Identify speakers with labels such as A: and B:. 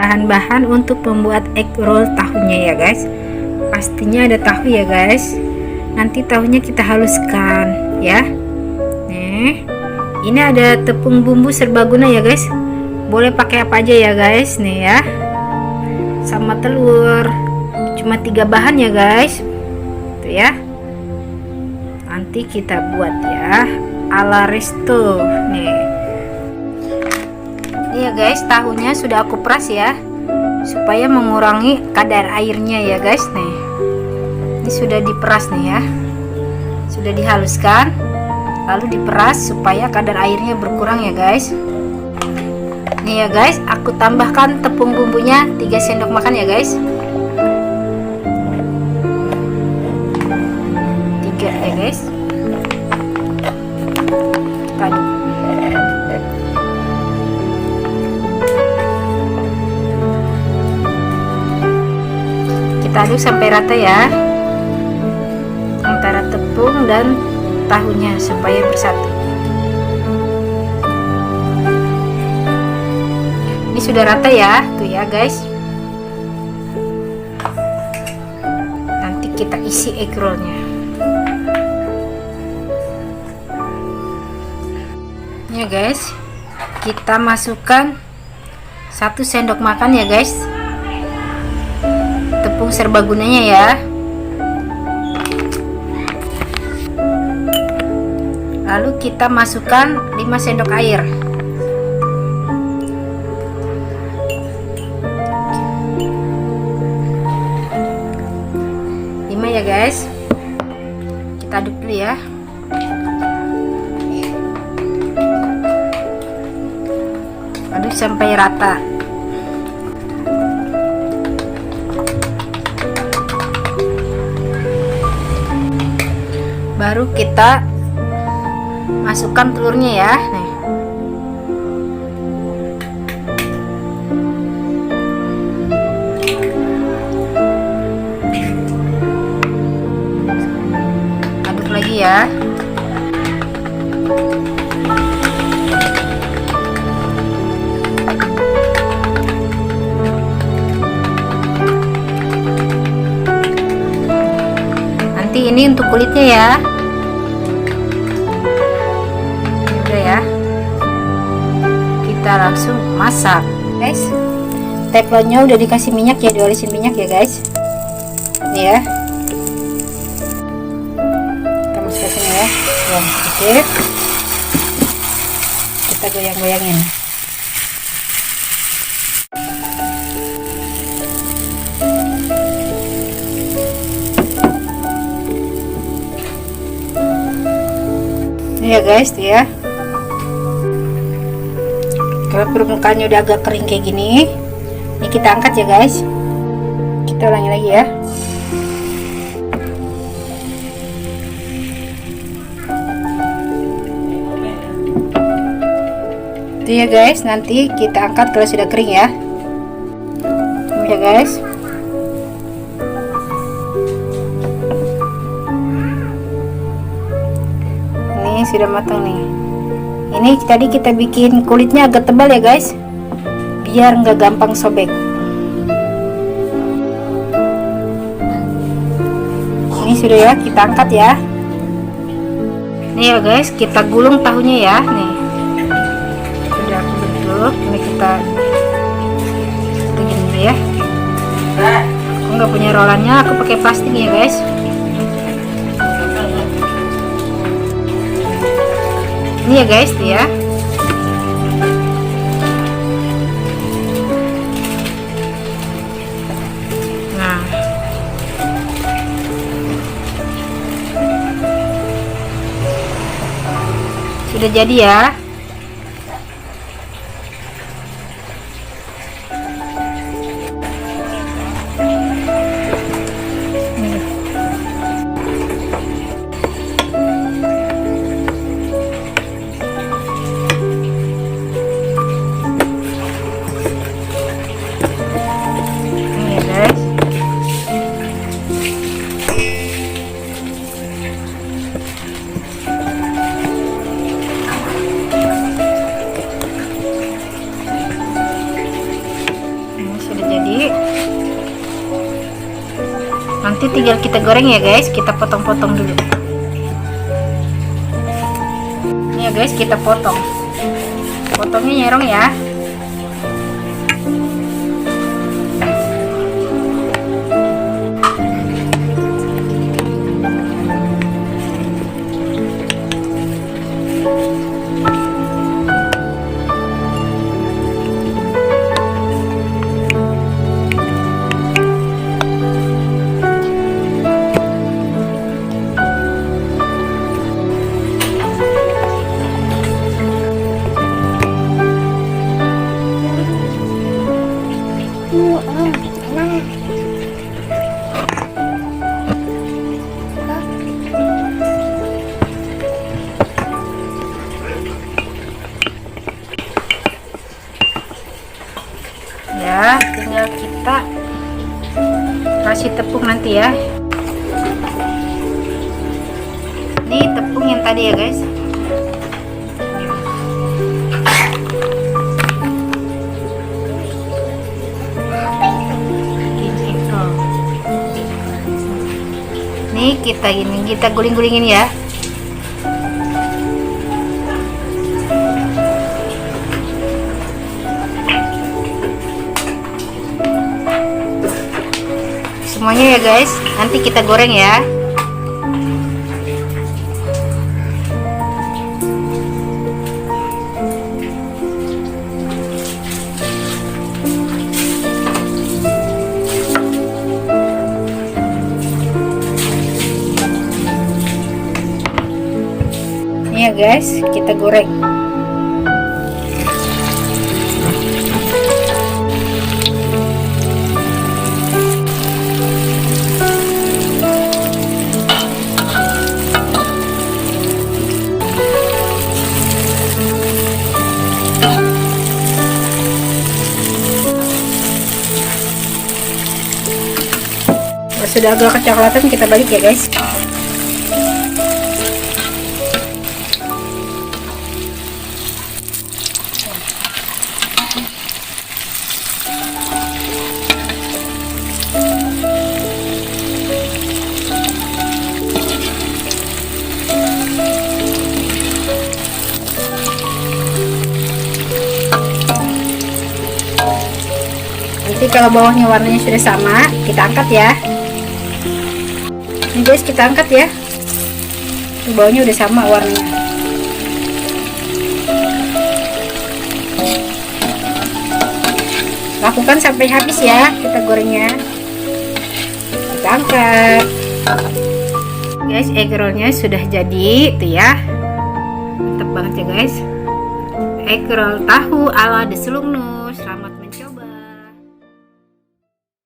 A: bahan-bahan untuk membuat egg roll tahunya ya guys. Pastinya ada tahu ya guys. Nanti tahunya kita haluskan ya. Nih, ini ada tepung bumbu serbaguna ya guys. Boleh pakai apa aja ya guys. Nih ya, sama telur. Cuma 3 bahan ya guys. Tuh ya. Nanti kita buat ya ala resto. Nih ya guys, tahunya sudah aku peras ya, supaya mengurangi kadar airnya ya guys. Nih, ini sudah diperas nih ya, sudah dihaluskan lalu diperas supaya kadar airnya berkurang ya guys. Nih ya guys, aku tambahkan tepung bumbunya 3 sendok makan ya guys. 3 ya guys. Kita aduk. Kita aduk sampai rata ya, antara tepung dan tahunya supaya bersatu. Ini sudah rata ya, tuh ya guys. Nanti kita isi egg rollnya. Ya guys, kita masukkan 1 sendok makan ya guys, tepung serbagunanya ya. Lalu kita masukkan 5 sendok air. Ya guys, kita aduk dulu ya. Aduk sampai rata. Baru kita masukkan telurnya ya. Nih. Aduk lagi ya. Nanti ini untuk kulitnya ya. Ya, kita langsung masak guys. Teflonnya udah dikasih minyak ya, diolesin minyak ya guys. Nih ya, kita masukkan sini ya, sedikit. Kita goyang-goyangin. Nih ya guys, tuh ya. Kalau permukaannya udah agak kering kayak gini, ini kita angkat ya guys. Kita ulangi lagi ya. Itu ya guys, nanti kita angkat kalau sudah kering ya. Ini ya guys. Ini sudah matang nih. Ini tadi kita bikin kulitnya agak tebal ya guys, biar nggak gampang sobek. Ini sudah ya, kita angkat ya. Nih ya guys, kita gulung tahunya ya. Nih sudah aku bentuk. Ini kita begini dulu ya. Aku nggak punya rolannya, aku pakai plastik ya guys. Ini ya guys, tuh ya. Nah, sudah jadi ya. Nanti tinggal kita goreng ya guys, kita potong-potong dulu. Ini ya guys, kita potong. Potongnya nyerong ya. Ya, tinggal kita kasih tepung nanti ya. Ini tepung yang tadi ya guys. Nih kita guling-gulingin ya. Semuanya ya guys, nanti kita goreng ya. Ini ya guys, kita goreng. Sudah agak kecoklatan, kita balik ya guys. Nanti kalau bawahnya warnanya sudah sama, kita angkat ya. Ini guys, kita angkat ya. Bawahnya udah sama warnanya. Lakukan sampai habis ya kita gorengnya. Kita angkat. Guys, egg rollnya sudah jadi tuh ya. Mantap banget ya guys. Egg roll tahu ala Deslungnut.